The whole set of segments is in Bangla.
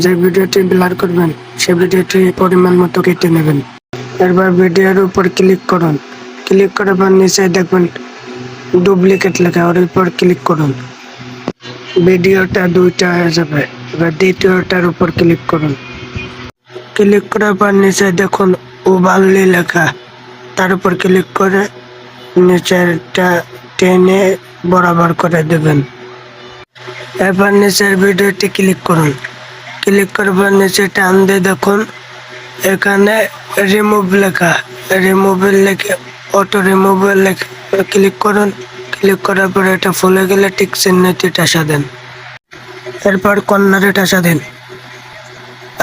যে ভিডিওটি ব্লার করবেন সে ভিডিওটি পরিমাণ মতো কেটে নেবেন। এরপর ভিডিওর উপর ক্লিক করুন। ক্লিক করার পর নিচে দেখবেন ডুপ্লিকেট লেখা, ওর উপর ক্লিক করুন। ভিডিওটা দুইটা হয়ে যাবে। এবার দ্বিতীয়টার উপর ক্লিক করুন। ক্লিক করার পর নিচে দেখুন ওভারলি লেখা, তার উপর ক্লিক করে নিচেরটা টেনে বরাবর করে দেবেন। এরপর নিচের ভিডিওটি ক্লিক করুন। ক্লিক করার পর নিচে টান দিয়ে দেখুন এখানে রিমুভ লেখা, রিমুভের লেখে অটো রিমুভের লেখা ক্লিক করুন। ক্লিক করার পর এটা ফুলে গেলে টিক চিহ্নটি ঠাসা দেন। এরপর কর্নারে ঠাসা দিন,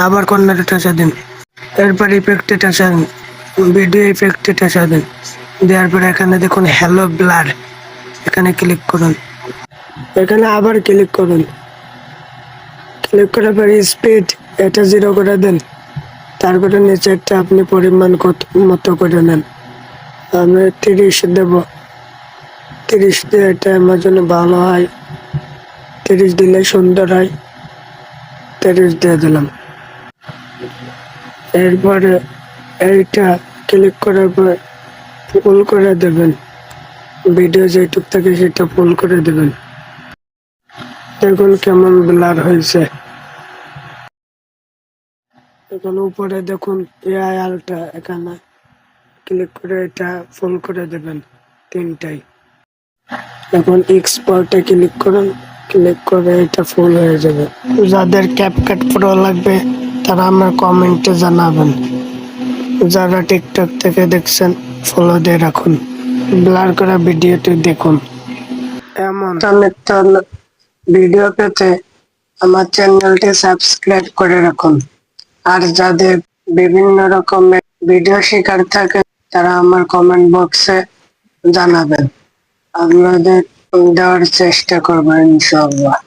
আবার কর্নারে ঠাসা দিন। এরপর ইফেক্টে ঠাসা দিন, ভিডিও ইফেক্টে ঠাসা দিন। দেওয়ার পর এখানে দেখুন হ্যালো ব্লার, এখানে ক্লিক করুন। এখানে আবার ক্লিক করুন। ক্লিক করার পর স্পিড এটা 0 করে দেন। তারপরে নিচেরটা আপনি পরিমাণ মতো করে নেন। আমি 30 দেব। 30 দিয়ে এটা আমার জন্য ভালো হয়, 30 দিলে সুন্দর হয়, 30 দিয়ে দিলাম। এরপরে এইটা ক্লিক করার পর ফুল করে দেবেন। ভিডিও যেটুক থাকে সেটা ফুল করে দেবেন। দেখুন কেমন ব্লার হয়েছে। এখন উপরে দেখুন এআই আলটা, এখানে ক্লিক করে এটা ফুল করে দেবেন তিনটাই। এখন এক্সপোর্টে ক্লিক করুন। ক্লিক করে এটা ফুল হয়ে যাবে। যাদের ক্যাপকাট প্রো লাগবে তারা আমার কমেন্টে জানাবেন। যারা টিকটক থেকে দেখছেন ফলো দিয়ে রাখুন। ব্লার করা ভিডিওটি দেখুন। এমন নিত্য ভিডিও পেতে আমার চ্যানেলটি সাবস্ক্রাইব করে রাখুন। আর যাদের বিভিন্ন রকমের ভিডিও শেখার থাকে তারা আমার কমেন্ট বক্সে জানাবেন, আপনাদের দেওয়ার চেষ্টা করবো ইনশাআল্লাহ।